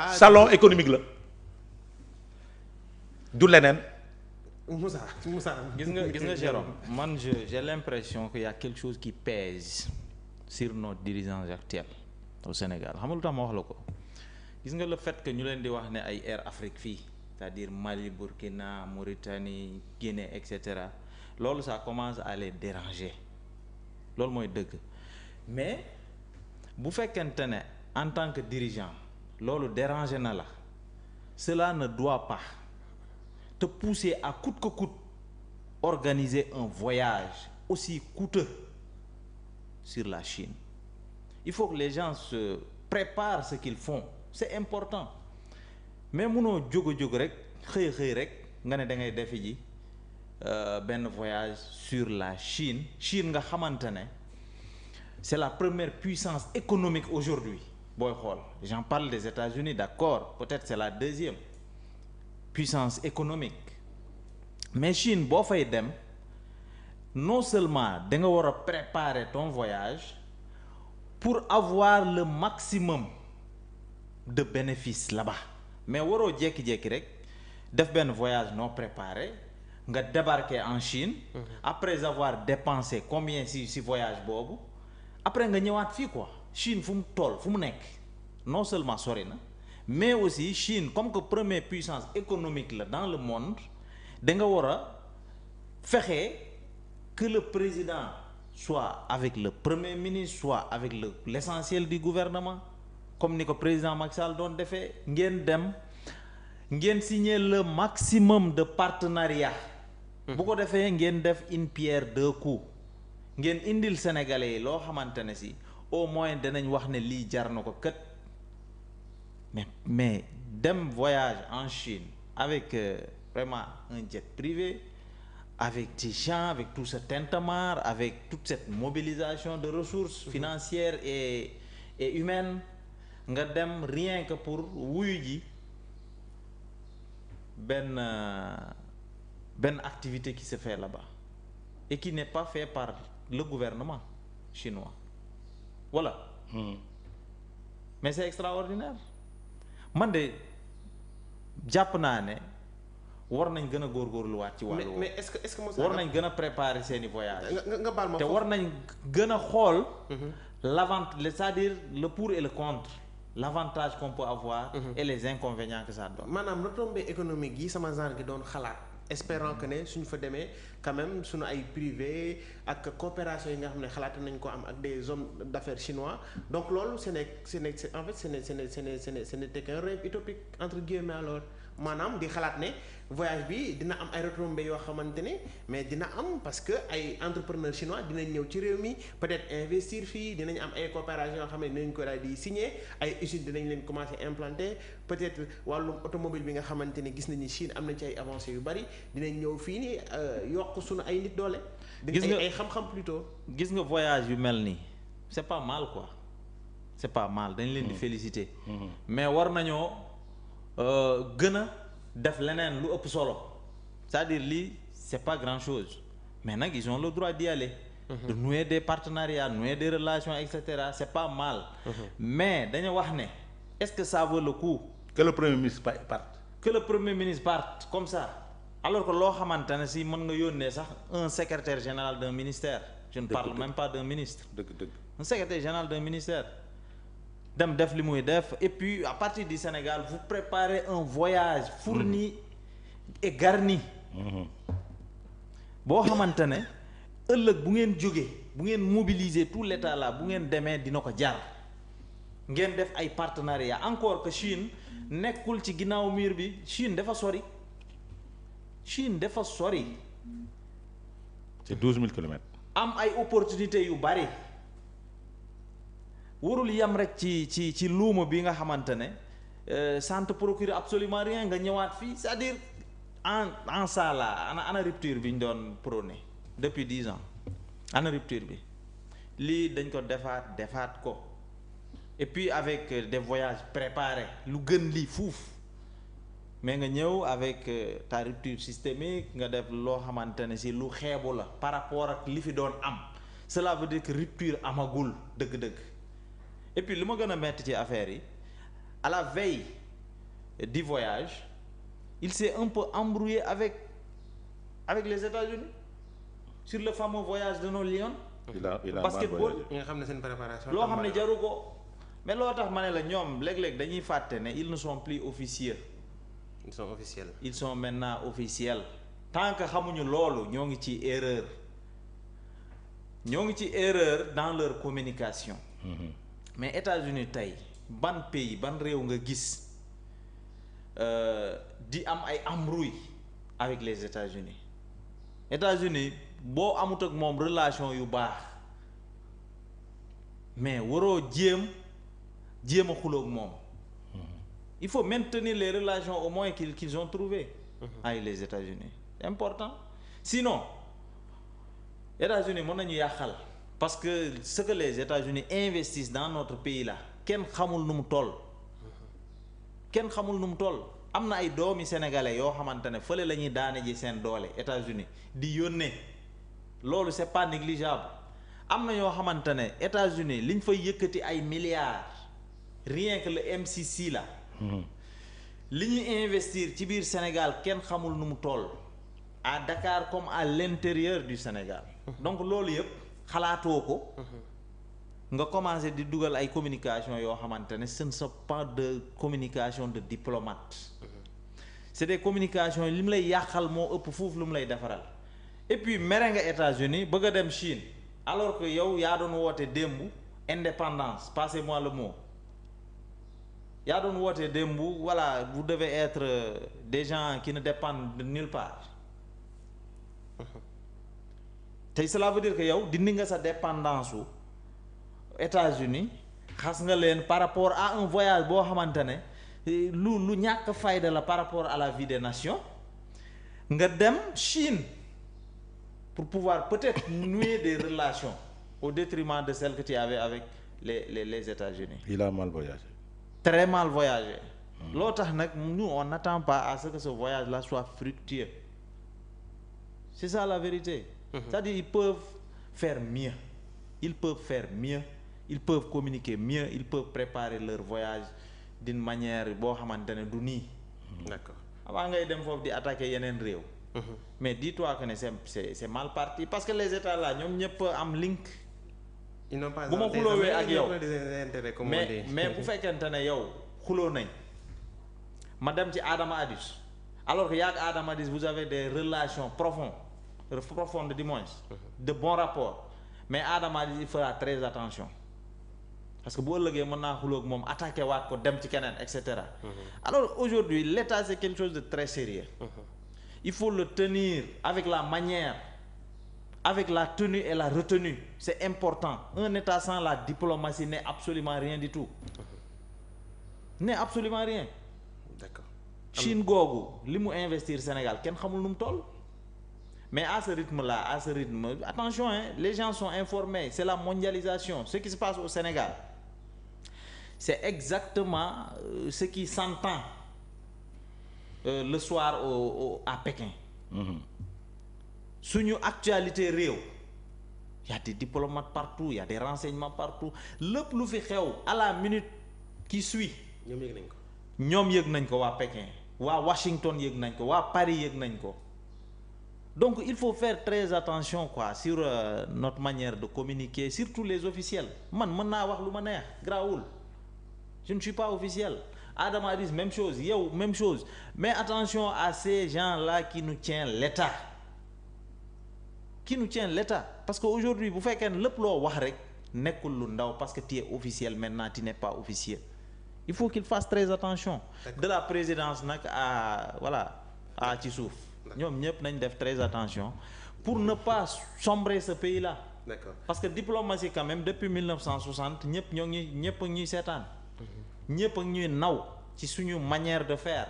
salon économique la du leneen. Moussa gis nga Jérôme man j'ai l'impression qu'il y a quelque chose qui pèse sur nos dirigeants actuels au Sénégal xam nga lu tax ma wax la ko gis nga le fait que ñu leen di wax ne ay Air Afrique fii c'est-à-dire Mali, Burkina, Mauritanie, Guinée et cetera loolu ça commence à les déranger loolu mooy dëgg mais bu fekkente ne en tant que dirigeant loolu déranger na la cela ne doit pas te pousser à coûte que coûte organiser un voyage aussi coûteux sur la Chine. Il faut que les gens se préparent ce qu'ils font, c'est important mais munoo jóg rek xëy rek nga ne da ngay defi ji benn voyage sur la Chine nga xamante ne c'est la première puissance économique aujourd'hui booy xool j'en parle des États-Unis d'accord peut-être c'est la deuxième puissance économique mais Chine boo fay dem non seulement da nga war a préparer ton voyage pour avoir le maximum de bénéfices là-bas mais waroo jékki-jékki rek def benn voyage non préparé nga débarquer en Chine après avoir dépensé combien si voyage boobu après nga ñëwaat fii quoi Chine fu mu toll fu mu nekk non seulement sori na mais aussi Chine comme que première puissance économique la dans le monde da nga war a fexe que le président soit avec le premier ministre soit avec l'essentiel du gouvernement comme ni ko président Macky Sall doon defee ngeen signer le maximum de partenariat bu ko defee ngeen def une pierre deux coups ngeen indil sénégalais yi loo xamante ne si au moins danañ wax ne lii jar na ko kët mais dem voyage en Chine avec vraiment un jet privé avec des gens avec tout ce tintamarre avec toute cette mobilisation de ressources financières et humaines nga dem rien que pour wuyu ji benn activité qui se fait là-bas et qui n'est pas fait par le gouvernement chinois voilà. Mais c'est extraordinaire man de jàpp naa ne war nañ gën a góorgóorluwaat ci wàllu mais est-ce que Moussa war nañ gën a préparer seeni voyage nga baal ma te war nañ gën a xool c'est-à-dire le pour et le contre l'avantage qu'on peut avoir et les inconvénients que ça donne. maanaam retombées économiques yi sama genre gi doon xalaat espérant que ne suñu fa demee quand même suñu ay privé ak coopération yi nga xam ne xalaat nañ ko am ak des hommes d'affaires chinois donc loolu ce n'était qu'un rêve utopique entre guillemets alors maanaam di xalaat ne voyage bi dina am ay retombées yoo xamante ne mais dina am parce que ay entrepreneurs chinois dinañ ñëw ci réew mi peut-être investir fii dinañ am ay coopération yoo xam ne dinañ ko daal di signer ay usines dinañ leen commencer implanter peut-être wàllum automobile bi nga xamante ne gis nañu Chine am nañ ci ay avancées yu bari dinañ ñëw fii nii yokk suñu ay nit doole. gis nga ay xam-xam plutôt. gis nga voyage yu mel nii c'est pas mal quoi c'est pas mal dañ leen di féliciter. mais war nañoo gën a def leneen lu ëpp solo c'est-à-dire lii c'est pas grand-chose mais nag ils ont le droit d'y aller. de nouer des partenariats nouer des relations et cetera c'est pas mal. mais dañu wax ne est-ce que ça vaut le coup. que le premier ministre parte. que le premier ministre parte comme ça. alors que loo xamante ne si mën nga yónnee sax un secrétaire général d'un ministère. je ne parle même pas d'un ministre. dëgg. un secrétaire général d'un ministère. dem def li muy def et puis à partir du Sénégal vous préparez un voyage fourni et garni. boo xamante ne ëllëg bu ngeen jógee bu ngeen mobiliser tout l'état là bu ngeen demee dina ko jar ngeen def ay partenariats encore que Chine nekkul ci ginnaaw mur bi Chine dafa sori. c'est 12 000 kilomètres. am ay opportunités yu bari warul yam rek ci luuma bi nga xamante ne ça ne te procure absolument rien nga ñëwaat fii c'est-à-dire en ça là ana rupture bi ñu doon prôné depuis 10 ans ana rupture bi lii dañ ko defaat ko et puis avec des voyages préparés lu gën lii fuuf mais nga ñëw avec ta rupture systémique nga def loo xamante ne si lu xeebu la par rapport ak li fi doon am cela veut dire que rupture amagul dëgg-dëgg et puis li ma gën a metti ci affaire yi à la veille du voyage il s'est un peu embrouillé avec les États-Unis sur le fameux voyage de nos lions. il a basketball nga xam ne seen préparation. loo xam ne jaru ko mais loo tax ma ne la ñoom léeg-léeg dañuy fàtte ne ils ne sont plus officieux. ils sont officiels. ils sont maintenant officiels tant que xamuñu loolu ñoo ngi ci erreur dans leur communication. Mais États-Unis tey ban pays ban réew nga gis di am ay embrouille avec les États-Unis boo amut ak moom relation yu baax mais waroo jéem a xuloo ak moom. Il faut maintenir les relations au moins qu'ils ont trouvées avec les États-Unis. C'est important. Sinon États-Unis mën nañu yàqal parce que ce que les États-Unis investissent dans notre pays là kenn xamul nu mu toll. Am na ay doomi sénégalais yoo xamante ne fële la ñuy daane ji seen doole États-Unis di yónnee loolu c'est pas négligeable. Am na yoo xamante ne États-Unis liñ fay yëkkati ay milliards rien que le MCC là. Li ñuy investir ci biir Sénégal kenn xamul nu mu toll à Dakar comme à l'intérieur du Sénégal. Donc loolu yëpp xalaatoo ko. Nga commencé di dugal ay communication yoo xamante ne ce ne sont pas de communication de diplomate. C'est des communications li mu lay yàqal moo ëpp foofu lu mu lay defaral. Et puis mere nga États-Unis bëgg a dem Chine alors que yow yaa doon woote démb indépendance passez-moi le mot. yaa doon woote démb voilà vous devez être des gens qui ne dépendent de nulle part tey cela veut dire que yow dindi nga sa dépendance su États-Unis xas nga leen par rapport à un voyage boo xamante ne lu ñàkk fayda la par rapport à la vie des nations nga dem Chine pour pouvoir peut-être nouer des relations au détriment de celles que tu avais avec les États-Unis. Il a mal voyagé. Très mal voyagé. Loo tax nag nous on n'attend pas à ce que ce voyage-là soit fructueux. C'est ça la vérité. C'est-à-dire ils peuvent faire mieux. Ils peuvent communiquer mieux, ils peuvent préparer leur voyage d'une manière boo xamante ne du nii. D'accord. Avant ngay dem foofu di attaquer yeneen réew. Mais dis-toi que ne c'est mal parti parce que les États là ñoom ñëpp am link. Ils n'ont pas bu ma xuloowee ak yow mais bu fekkente ne yow xuloo nañ ma dem ci Adama Adis alors que yaa ak Adama Adis vous avez des relations profondes du moins de bons rapports mais Adama Adis il fera très attention parce que bu ëllëgee mën naa xuloo ak moom attaqué waat ko dem ci keneen et cetera. Alors aujourd'hui l'État c'est quelque chose de très sérieux. Il faut le tenir avec la manière, avec la tenue et la retenue. C'est important. Un État sans la diplomatie n'est absolument rien du tout. N'est absolument rien. D'accord. Chine googu li mu investir Sénégal kenn xamul nu mu toll. Mais à ce rythme-là, attention hein, les gens sont informés, c'est la mondialisation. Ce qui se passe au Sénégal, c'est exactement ce qui s'entend le soir à Pékin. Suñu actualité réew y a des diplomates partout, y a des renseignements partout. Lépp lu fi xew à la minute qui suit. ñoom yëg nañ ko waa Pékin waa Washington yëg nañ ko waa Paris yëg nañ ko. Donc il faut faire très attention quoi sur notre manière de communiquer, surtout les officiels. Man mën naa wax lu ma neex grawul. Je ne suis pas officiel. Adama Adis même chose, yow même chose. Mais attention à ces gens-là qui nous tiennent l'État. Parce qu'aujourd'hui bu fekkee ne lépp loo wax rek nekkul lu ndaw parce que tu es officiel maintenant tu n'es pas officiel. Il faut qu'il fasse très attention. De la présidence nag à ci suuf. Ñoom ñëpp nañ def très attention pour ne pas sombrer ce pays-là. D'accord. Parce que diplomatie quand même depuis 1960 ñëpp a ñuy seetaan. ñëpp a ñuy naw ci suñu manière de faire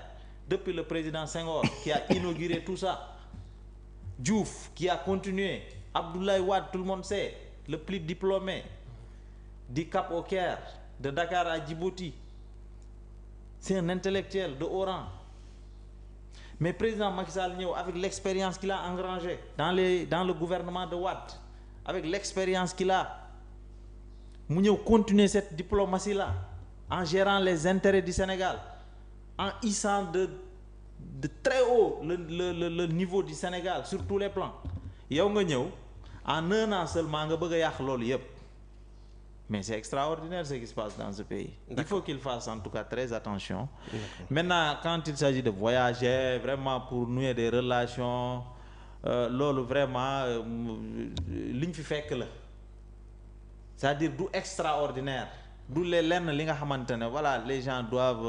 depuis le président Senghor qui a inauguré tout ça. Diouf qui a continué, Abdoulaye Wade tout le monde sait, le plus diplômé, du Cap au Caire, de Dakar à Djibouti. C'est un intellectuel de haut rang. Mais président Macky Sall ñëw avec l'expérience qu'il a engrangée dans le gouvernement de Wade, avec l'expérience qu'il a, mu ñëw continuer cette diplomatie-là en gérant les intérêts du Sénégal. en hissant de très haut le niveau du Sénégal sur tous les plans yow nga ñëw en un an seulement nga bëgg a yàq loolu yépp mais c'est extraordinaire ce qui se passe dans ce pays. Il faut qu'il fasse en tout cas très attention. Maintenant quand il s'agit de voyager vraiment pour nouer des relations loolu vraiment liñ fi fekk la c'est-à-dire du extraordinaire du lenn li nga xamante ne voilà les gens doivent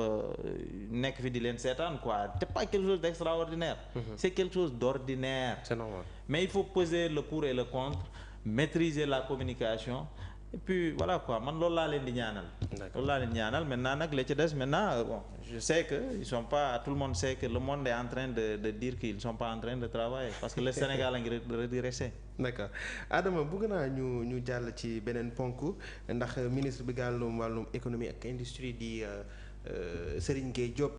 nekk fi di leen seetaan quoi c'est pas quelque chose d'extraordinaire. C'est quelque chose d'ordinaire. C'est normal. Mais il faut peser le pour et le contre, maîtriser la communication et puis voilà quoi man loolu laa leen di ñaanal. loolu laa leen di ñaanal maintenant nag la ci des maintenant bon je sais que ils sont pas tout le monde sait que le monde est en train de dire qu'ils sont pas en train de travailler parce que le Sénégal a ngi redressé. D'accord Adama bëgg naa ñu jàll ci beneen ponk ndax ministre bi gàllum wàllum économie ak industrie di Serigne Gueye Diop.